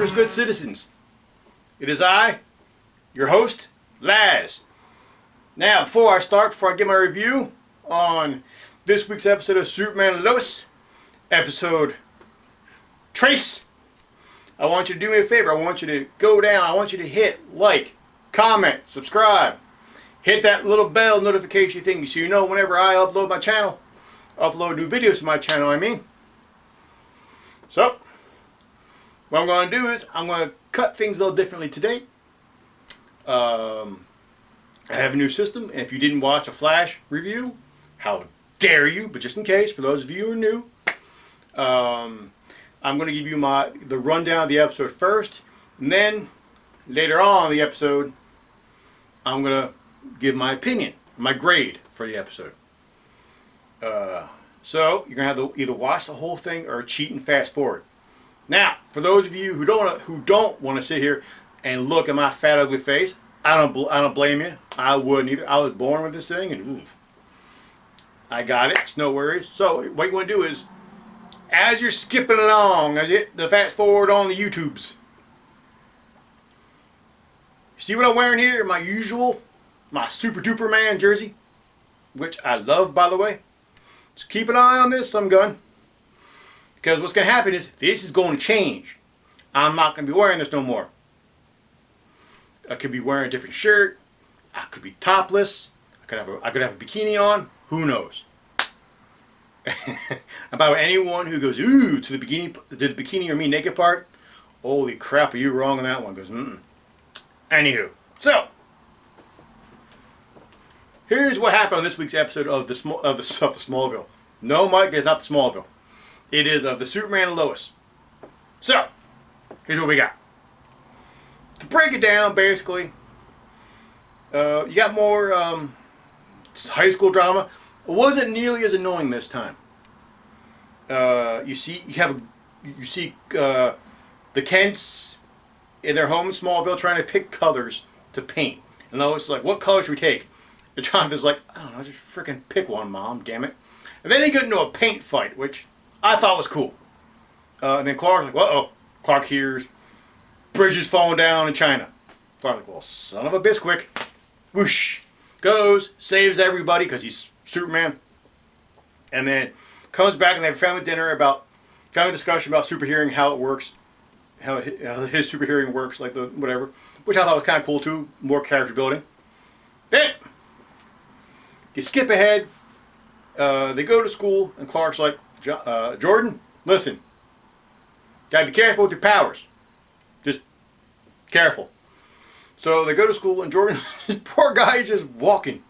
America's good citizens. It is I, your host, Laz. Now, before I give my review on this week's episode of Superman and Lois, episode Trace, I want you to do me a favor. I want you to go down. I want you to hit like, comment, subscribe. Hit that little bell notification thing so you know whenever I upload my channel. Upload new videos to my channel, I mean. So, what I'm going to do is I'm going to cut things a little differently today. I have a new system, and if you didn't watch a Flash review, how dare you? But just in case, for those of you who are new, I'm going to give you the rundown of the episode first, and then later on in the episode, I'm going to give my opinion, my grade for the episode. So you're going to have to either watch the whole thing or cheat and fast forward. Now, for those of you who don't want to sit here and look at my fat ugly face, I don't blame you. I wouldn't either. I was born with this thing, and I got it. It's no worries. So what you want to do is, as you're skipping along, as you hit the fast forward on the YouTubes, see what I'm wearing here? My Super Duper Man jersey, which I love, by the way. Just keep an eye on this, some gun. Because what's going to happen is, this is going to change. I'm not going to be wearing this no more. I could be wearing a different shirt. I could be topless. I could have a bikini on. Who knows? About anyone who goes, ooh, to the bikini or me naked part, holy crap, are you wrong on that one? Goes, Anywho, so here's what happened on this week's episode of the Smallville. No, Mike, it's not the Smallville. It is of the Superman and Lois. So, here's what we got. To break it down, basically, you got more high school drama. It wasn't nearly as annoying this time. You see the Kents in their home in Smallville trying to pick colors to paint. And Lois is like, what color should we take? And Jonathan's like, I don't know, just freaking pick one, Mom, damn it. And then they get into a paint fight, which I thought was cool. And then Clark's like, uh-oh. Clark hears bridges falling down in China. Clark's like, well, son of a bisquick. Whoosh. Goes, saves everybody because he's Superman. And then comes back and they have a family discussion about superhearing, how it works. How his superhearing works, like the whatever. Which I thought was kind of cool too. More character building. Then, you skip ahead. They go to school and Clark's like, Jordan, listen. Gotta be careful with your powers. Just careful. So they go to school and Jordan, this poor guy is just walking.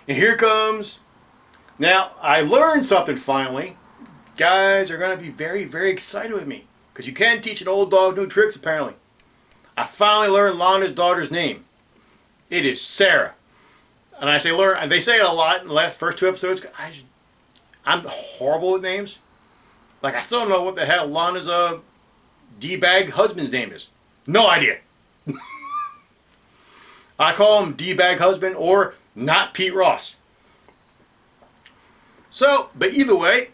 And here comes, now I learned something finally. Guys are going to be very, very excited with me. Because you can teach an old dog new tricks apparently. I finally learned Lonna's daughter's name. It is Sarah. And I say learn, and they say it a lot in the first two episodes. I'm horrible with names. Like I still don't know what the hell Lonna's D-bag husband's name is. No idea. I call him D-bag husband or not Pete Ross. So, but either way,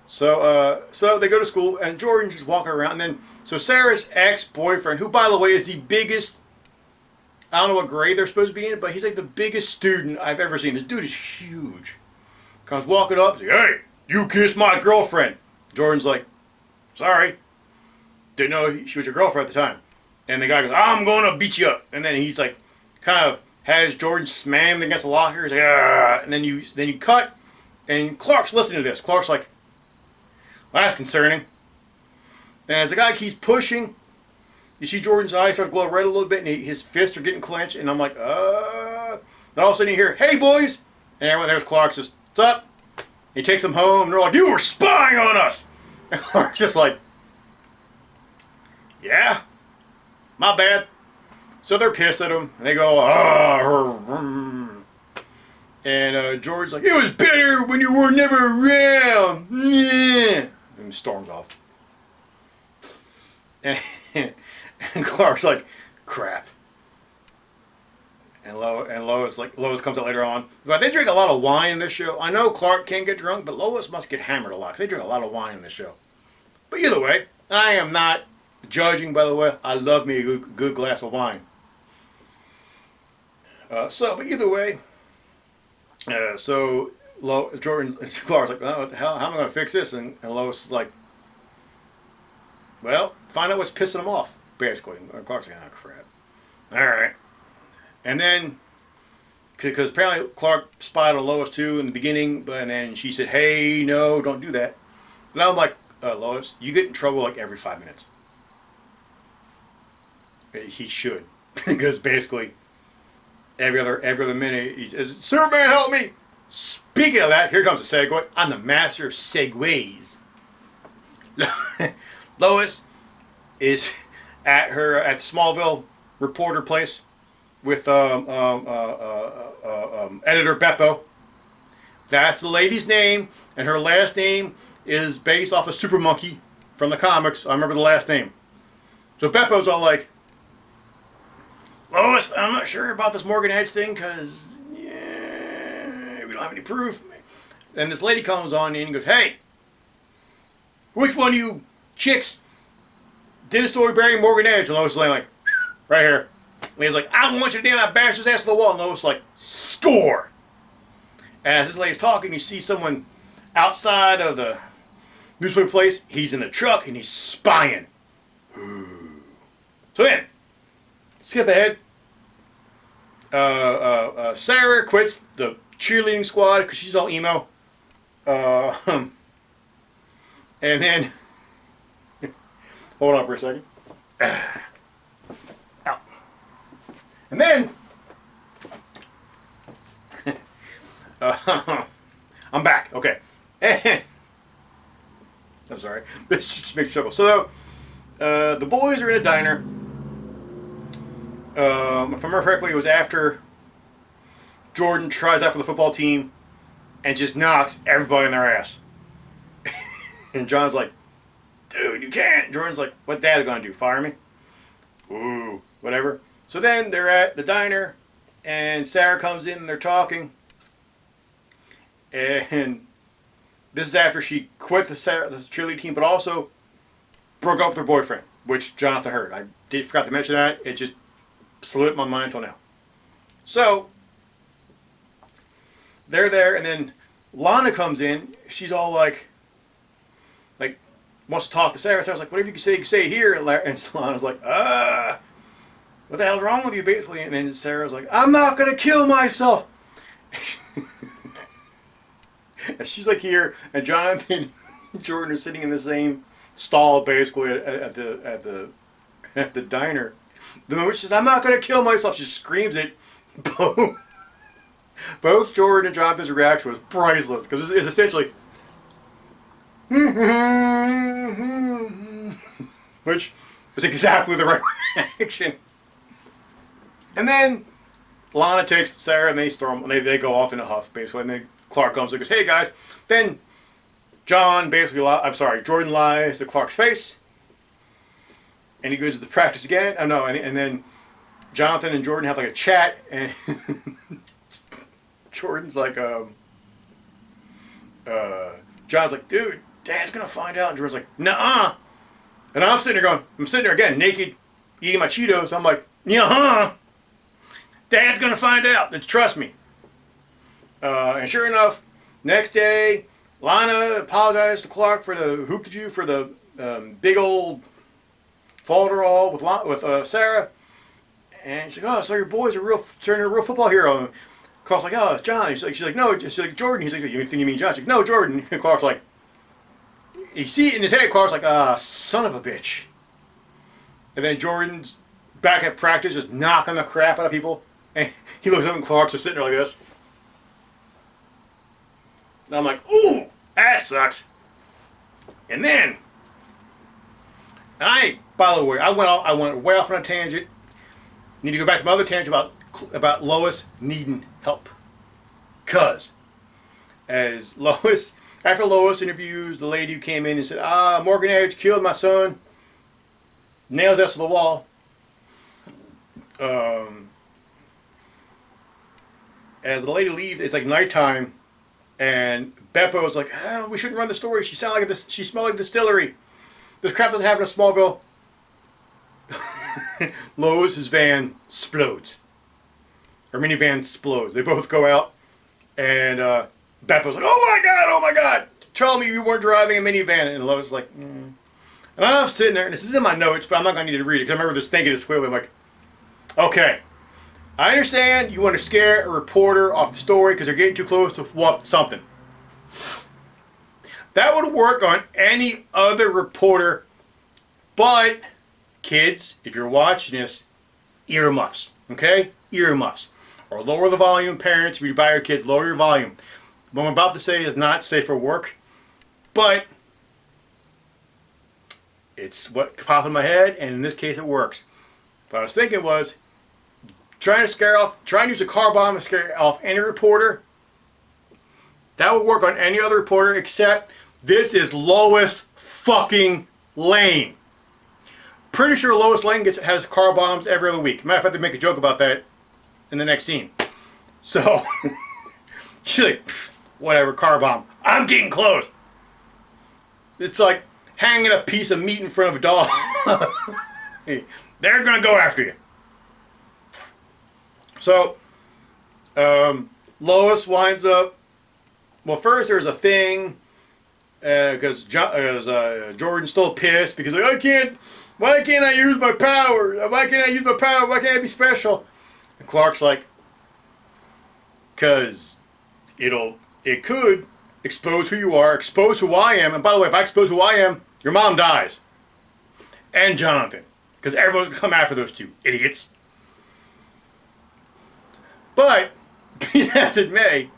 so they go to school and Jordan's just walking around, and then so Sarah's ex-boyfriend, who by the way is the biggest, I don't know what grade they're supposed to be in, but he's like the biggest student I've ever seen. This dude is huge. Comes walking up, like, hey, you kissed my girlfriend. Jordan's like, sorry. Didn't know she was your girlfriend at the time. And the guy goes, I'm going to beat you up. And then he's like, kind of has Jordan slammed against the locker. He's like, ah. And then you cut, and Clark's listening to this. Clark's like, well, that's concerning. And as the guy keeps pushing, you see Jordan's eyes start to glow red a little bit, and his fists are getting clenched. And I'm like, Then all of a sudden you hear, hey, boys. And everyone, there's Clark, says, what's up? He takes them home, and they're like, you were spying on us. And Clark's just like, yeah, my bad. So they're pissed at him, and they go, and Jordan's like, it was better when you were never around. And storms off. And Clark's like, crap. And Lois comes out later on. But they drink a lot of wine in this show. I know Clark can get drunk, but Lois must get hammered a lot. 'Cause they drink a lot of wine in this show. But either way, I am not judging, by the way. I love me a good glass of wine. But either way, Clark's like, oh, what the hell? How am I going to fix this? And Lois is like, well, find out what's pissing him off, basically. And Clark's like, oh, crap. All right. And then, because apparently Clark spied on Lois too in the beginning, and then she said, hey, no, don't do that. And I'm like, Lois, you get in trouble like every 5 minutes. He should. Because basically, every other minute, he says, Superman, help me! Speaking of that, here comes a segue. I'm the master of segues. Lois is at Smallville reporter place with editor Beppo. That's the lady's name, and her last name is based off of Super Monkey from the comics. I remember the last name. So Beppo's all like, Lois, I'm not sure about this Morgan Edge thing because we don't have any proof. And this lady comes on in and goes, hey, which one of you chicks did a story burying Morgan Edge? And Lois is like, right here. And he's like, I want you to nail that bastard's ass to the wall. And Lois is like, score. And as this lady's talking, you see someone outside of the newspaper place. He's in the truck and he's spying. So then, skip ahead. Sarah quits the cheerleading squad because she's all emo. And then, hold on for a second. Ow. And then, I'm back. Okay. I'm sorry. This just makes trouble. So, the boys are in a diner. If I remember correctly, it was after Jordan tries out for the football team and just knocks everybody in their ass. And John's like, dude, you can't. Jordan's like, what dad's gonna do? Fire me? Ooh, whatever. So then they're at the diner and Sarah comes in and they're talking. And this is after she quit the cheerleading team, but also broke up with her boyfriend, which Jonathan heard. I forgot to mention that. It just slipped my mind until now. So they're there, and then Lana comes in. She's all like wants to talk to Sarah. Sarah's like, whatever you can say here. And Lana's like, what the hell's wrong with you, basically? And then Sarah's like, I'm not gonna kill myself. And she's like here, and Jonathan and Jordan are sitting in the same stall, basically at the diner. The moment she says, I'm not gonna kill myself, she screams it. Both Jordan and Jonathan's reaction was priceless because it's essentially, which was exactly the right reaction. And then Lana takes Sarah and they storm, and they go off in a huff, basically. And then Clark comes and goes, hey guys. Then Jordan lies to Clark's face. And he goes to the practice again. Oh no, and then Jonathan and Jordan have like a chat, and Jordan's like, John's like, dude, Dad's gonna find out. And Jordan's like, nuh-uh. And I'm sitting there again, naked, eating my Cheetos. I'm like, yeah, Dad's gonna find out. Trust me. And sure enough, next day, Lana apologized to Clark for the big old falderall with Sarah, and she's like, oh, so your boys are turning a real football hero. And Clark's like, oh, it's John. She's like, no, she's like, Jordan. He's like, you think you mean John? She's like, no, Jordan. And Clark's like, you see it in his head. Clark's like, son of a bitch. And then Jordan's back at practice, just knocking the crap out of people, and he looks up and Clark's just sitting there like this. And I'm like, ooh, that sucks. And then, by the way, I went way off on a tangent. Need to go back to my other tangent about Lois needing help. Cause after Lois interviews the lady who came in and said, Morgan Edge killed my son, nails us to the wall. as the lady leaves, it's like nighttime, and Beppo's like, oh, we shouldn't run the story. She sounded like this. She smelled like a distillery. This crap doesn't happen in Smallville. Lois's van explodes. Her minivan explodes. They both go out, and Beppo's like, oh my God, tell me you weren't driving a minivan. And Lois is like, And I'm sitting there, and this is in my notes, but I'm not going to need to read it, because I remember this thinking this clearly. I'm like, okay, I understand you want to scare a reporter off the story because they're getting too close to something. That would work on any other reporter, but kids, if you're watching this, earmuffs, okay? Earmuffs. Or lower the volume, parents, if you buy your kids, lower your volume. What I'm about to say is not safe for work, but it's what popped in my head, and in this case it works. What I was thinking was, trying to use a car bomb to scare off any reporter, that would work on any other reporter, except this is Lois fucking Lane. Pretty sure Lois Lane has car bombs every other week. Matter of fact, they make a joke about that in the next scene. So, she's like, whatever, car bomb. I'm getting close. It's like hanging a piece of meat in front of a dog. Hey, they're going to go after you. So, Lois winds up, well, first there's a thing, because Jordan's still pissed, because like, why can't I use my power? Why can't I use my power? Why can't I be special? And Clark's like, because it could expose who you are, expose who I am, and by the way, if I expose who I am, your mom dies. And Jonathan. Because everyone's going to come after those two idiots. But, be that as it may,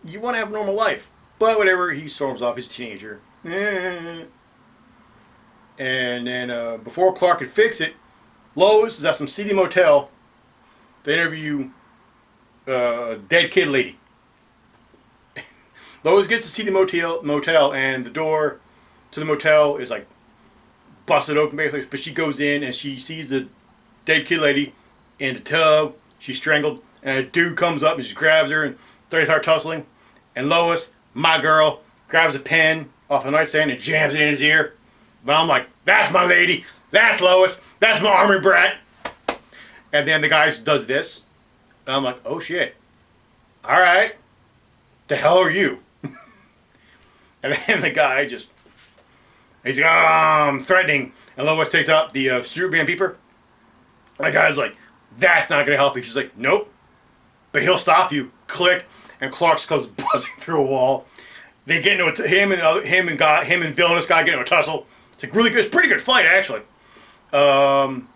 you want to have a normal life. But whatever, he storms off, he's a teenager. And then before Clark could fix it, Lois is at some seedy motel. They interview a dead kid lady. Lois gets to seedy motel, and the door to the motel is like busted open basically. But she goes in and she sees the dead kid lady in the tub. She's strangled, and a dude comes up and just grabs her, and they start tussling. And Lois, my girl, grabs a pen off a nightstand and jams it in his ear. But I'm like, that's my lady, that's Lois, that's my army brat. And then the guy does this, and I'm like, oh shit. All right, the hell are you? And then the guy he's like, threatening. And Lois takes out the Superman beeper. And the guy's like, that's not going to help you. She's like, nope. But he'll stop you. Click. And Clark comes buzzing through a wall. They get into him and villainous guy get into a tussle. It's like really good. It's a pretty good fight, actually. And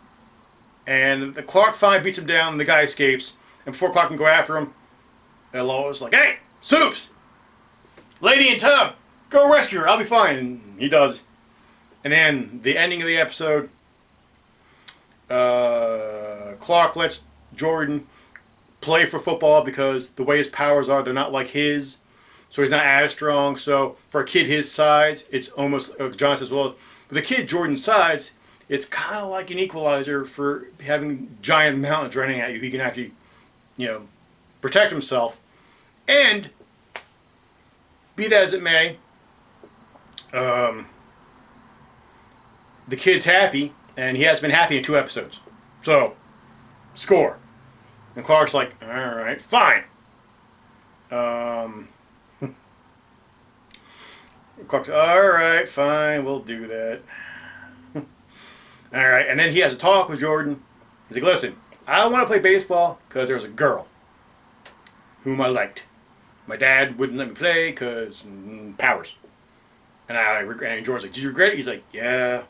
the Clark finally beats him down, and the guy escapes. And before Clark can go after him, Lois is like, hey, Soups! Lady in tub! Go rescue her. I'll be fine. And he does. And then the ending of the episode, Clark lets Jordan play for football because the way his powers are, they're not like his. So he's not as strong. So for a kid his size, it's almost, John says, well, for the kid Jordan's size, it's kind of like an equalizer for having giant mountains running at you. He can actually, protect himself. And, be that as it may, the kid's happy, and he has been happy in 2 episodes. So, score. And Clark's like, alright, fine. Clark's, alright, fine, we'll do that. Alright, and then he has a talk with Jordan. He's like, listen, I don't want to play baseball because there was a girl whom I liked. My dad wouldn't let me play because powers. And Jordan's like, did you regret it? He's like, yeah.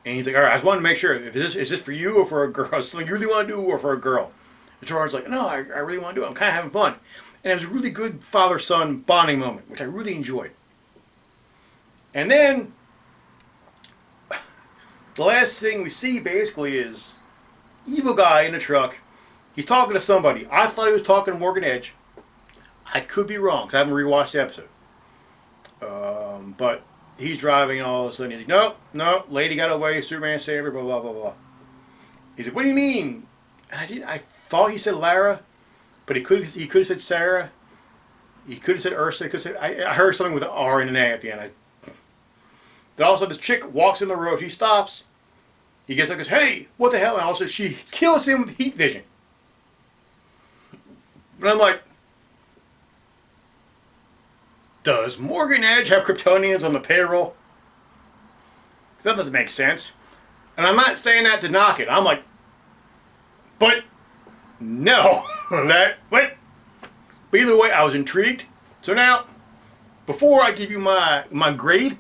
And he's like, all right, I just wanted to make sure. Is this for you or for a girl? Is something you really want to do or for a girl? And Jordan's like, no, I really want to do it. I'm kind of having fun. And it was a really good father-son bonding moment, which I really enjoyed. And then, the last thing we see basically is evil guy in the truck. He's talking to somebody. I thought he was talking to Morgan Edge. I could be wrong because I haven't rewatched the episode. But he's driving and all of a sudden he's like, no, lady got away, Superman saved her, blah, blah, blah, blah. He's like, what do you mean? And I thought he said Lara, but he could have said Sarah. He could have said Ursa. He could have said, I heard something with an R and an A at the end. Then all of a sudden this chick walks in the road. He stops. He gets up and goes, hey, what the hell? And also she kills him with heat vision. And I'm like, does Morgan Edge have Kryptonians on the payroll? That doesn't make sense. And I'm not saying that to knock it. I'm like, but no. But either way, I was intrigued. So now, before I give you my grade,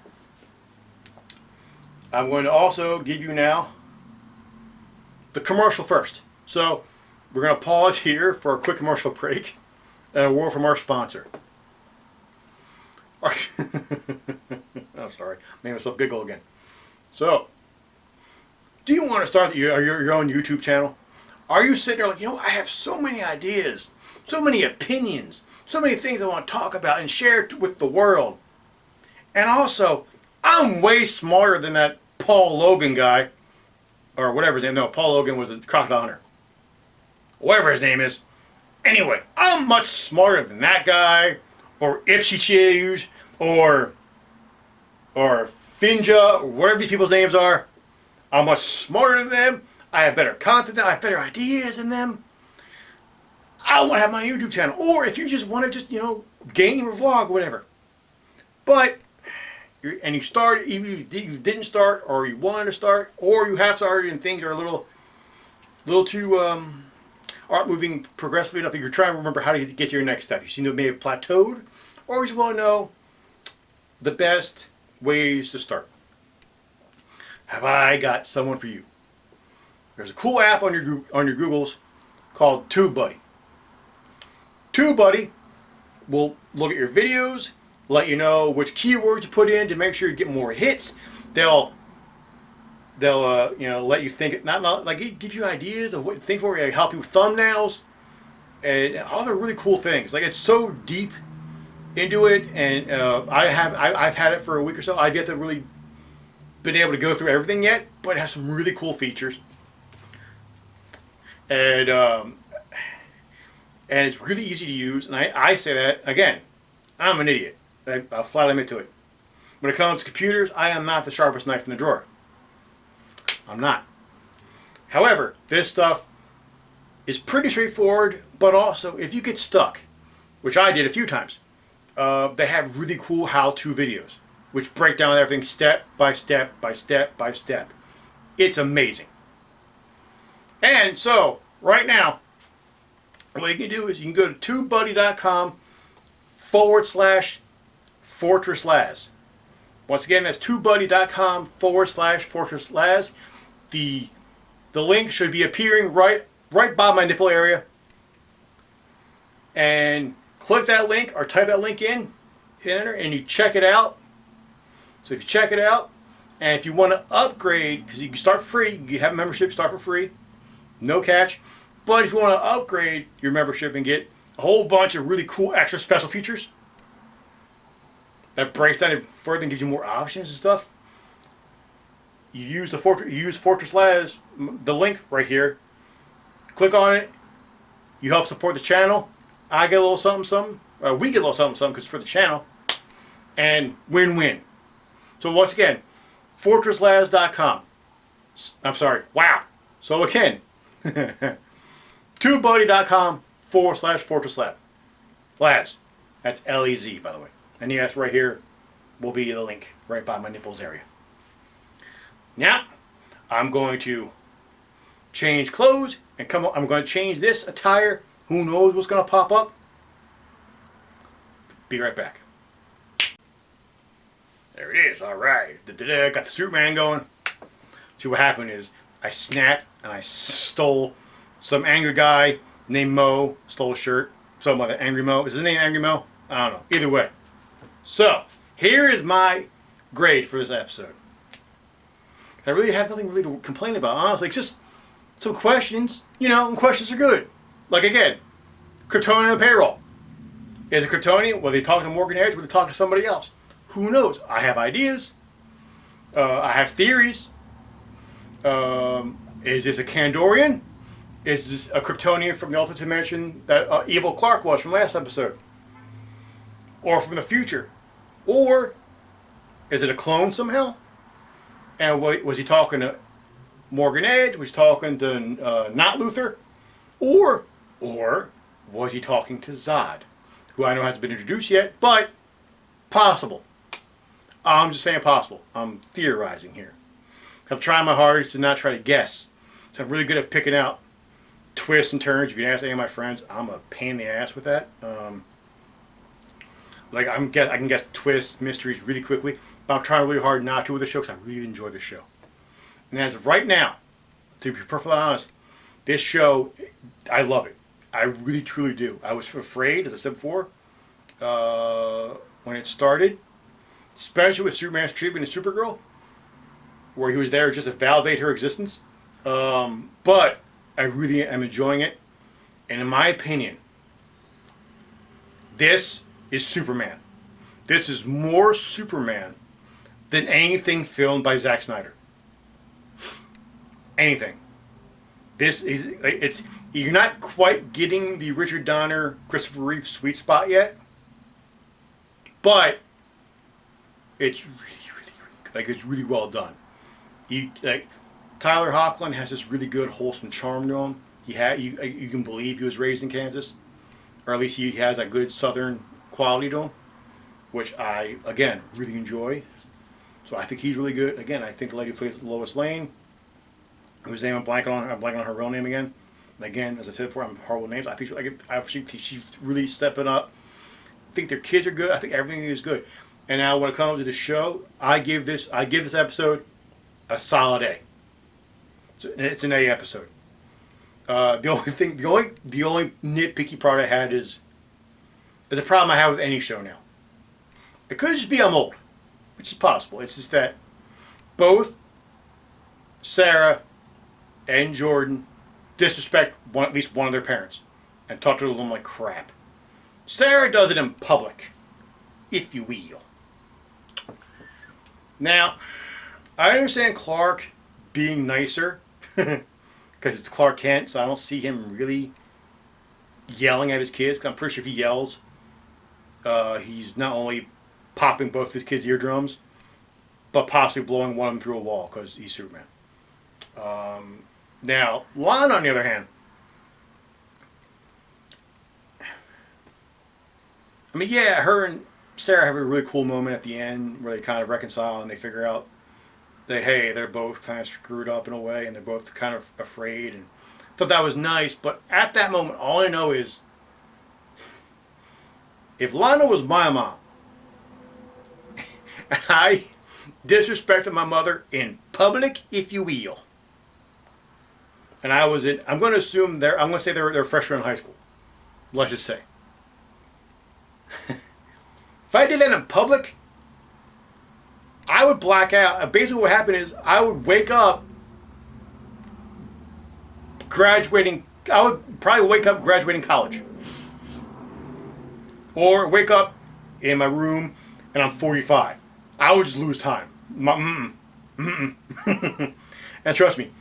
I'm going to also give you now the commercial first. So we're going to pause here for a quick commercial break and a word from our sponsor. I'm sorry, made myself giggle again. So, do you want to start your own YouTube channel? Are you sitting there like, I have so many ideas, so many opinions, so many things I want to talk about and share with the world. And also, I'm way smarter than that Paul Logan guy, or whatever his name. No, Paul Logan was a crocodile hunter. Whatever his name is. Anyway, I'm much smarter than that guy, or Ipsy or Finja, or whatever these people's names are. I'm much smarter than them. I have better content. I have better ideas than them. I want to have my YouTube channel. Or if you just want to game or vlog or whatever. But, and you start, either you didn't start, or you wanted to start, or you have started and things are a little too aren't moving progressively enough that you're trying to remember how to get to your next step. You seem to may have plateaued, or you just want to know the best ways to start. Have I got someone for you? There's a cool app on your Googles called TubeBuddy. TubeBuddy will look at your videos, let you know which keywords to put in to make sure you get more hits. They'll let you think, not like it gives you ideas of what things for, help you with thumbnails and other really cool things. Like, it's so deep into it, and I've had it for a week or so. I've yet to really been able to go through everything yet, but it has some really cool features. And it's really easy to use. And I say that, again, I'm an idiot. I'll flat admit to it. When it comes to computers, I am not the sharpest knife in the drawer. I'm not. However, this stuff is pretty straightforward, but also if you get stuck, which I did a few times, they have really cool how-to videos, which break down everything step by step by step by step. It's amazing. And so, right now, what you can do is you can go to tubebuddy.com/FortressLaz. Once again, that's tubebuddy.com/FortressLaz. The link should be appearing right by my nipple area. And click that link or type that link in, hit enter, and you check it out. So if you check it out, and if you want to upgrade, because you can start free, you have a membership, start for free, no catch. But if you want to upgrade your membership and get a whole bunch of really cool extra special features that breaks down it further and gives you more options and stuff, you use Fortress Labs, the link right here. Click on it. You help support the channel. I get a little something. We get a little something because it's for the channel. And win-win. So once again, FortressLabs.com. I'm sorry. Wow. So again, TubeBuddy.com/FortressLab. Labs. That's L-E-Z, by the way. And yes, right here will be the link right by my nipples area. Now, I'm going to change clothes and I'm going to change this attire. Who knows what's going to pop up? Be right back. There it is. All right. Got the Superman going. See, what happened is I snapped and I stole some angry guy named Mo. Stole a shirt. Something like that. Angry Mo. Is his name Angry Mo? I don't know. Either way. So, here is my grade for this episode. I really have nothing really to complain about. Honestly, it's just some questions. And questions are good. Like, again, Kryptonian on payroll. Is it Kryptonian? Will they talk to Morgan Edge? Will they talk to somebody else? Who knows? I have ideas. I have theories. Is this a Kandorian? Is this a Kryptonian from the alternate dimension that evil Clark was from last episode? Or from the future? Or is it a clone somehow? And was he talking to Morgan Edge? Was he talking to not Luthor? Or was he talking to Zod? Who I know hasn't been introduced yet, but possible. I'm just saying possible. I'm theorizing here. I'm trying my hardest to not try to guess. So I'm really good at picking out twists and turns. You can ask any of my friends. I'm a pain in the ass with that. I can guess twists, mysteries really quickly. But I'm trying really hard not to with the show because I really enjoy the show. And as of right now, to be perfectly honest, this show, I love it. I really, truly do. I was afraid, as I said before, when it started, especially with Superman's treatment of Supergirl, where he was there just to validate her existence. But I really am enjoying it. And in my opinion, this is Superman. This is more Superman than anything filmed by Zack Snyder. Anything. This is, you're not quite getting the Richard Donner, Christopher Reeve sweet spot yet. But it's really it's really well done. Tyler Hoechlin has this really good, wholesome charm to him. You can believe he was raised in Kansas, or at least he has a good Southern quality to him, which I again really enjoy. So I think he's really good. Again, I think the lady who plays Lois Lane, whose name I'm blanking on her real name again. And again, as I said before, I'm horrible with names. I think she's really stepping up. I think their kids are good. I think everything is good. And now when it comes to the show, I give this episode a solid A. It's an A episode. The only nitpicky part I had is a problem I have with any show now. It could just be I'm old, which is possible. It's just that both Sarah and Jordan disrespect at least one of their parents and talk to them like crap. Sarah does it in public, if you will. Now, I understand Clark being nicer because it's Clark Kent, so I don't see him really yelling at his kids. Cause I'm pretty sure if he yells, he's not only popping both his kids' eardrums, but possibly blowing one of them through a wall because he's Superman. Now, Lana, on the other hand, I mean, yeah, her and Sarah have a really cool moment at the end where they kind of reconcile and they figure out that, hey, they're both kind of screwed up in a way and they're both kind of afraid. And I thought that was nice, but at that moment, all I know is if Lana was my mom and I disrespected my mother in public, if you will, and I'm going to assume they're freshmen in high school. Let's just say. If I did that in public, I would black out. Basically what happened is I would wake up graduating. I would probably wake up graduating college. Or wake up in my room and I'm 45. I would just lose time. And trust me,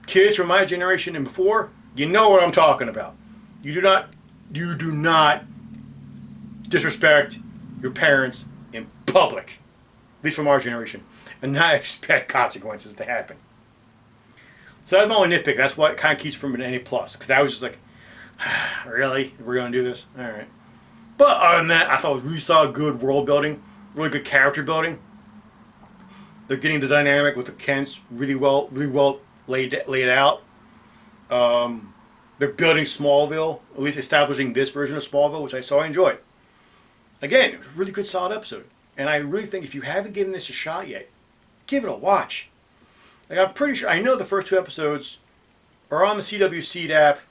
kids from my generation and before, you know what I'm talking about. You do not disrespect your parents in public, at least from our generation, and not expect consequences to happen. So that's my only nitpick. That's what kind of keeps from an A+, because I was just like, really? We're going to do this? All right. But other than that, I thought we really saw good world building, really good character building. They're getting the dynamic with the Kents really well laid out. They're building Smallville, at least establishing this version of Smallville, which I enjoyed. Again, it was a really good, solid episode. And I really think if you haven't given this a shot yet, give it a watch. Like, I'm pretty sure, I know the first two episodes are on the CW Seed app.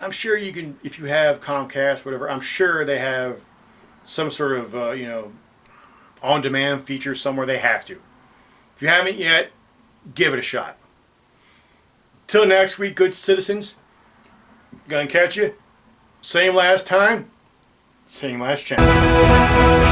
I'm sure you can, if you have Comcast, whatever, I'm sure they have some sort of, on-demand feature somewhere. They have to. If you haven't yet, give it a shot. Till next week, good citizens. Gonna catch you. Same last time, same last channel.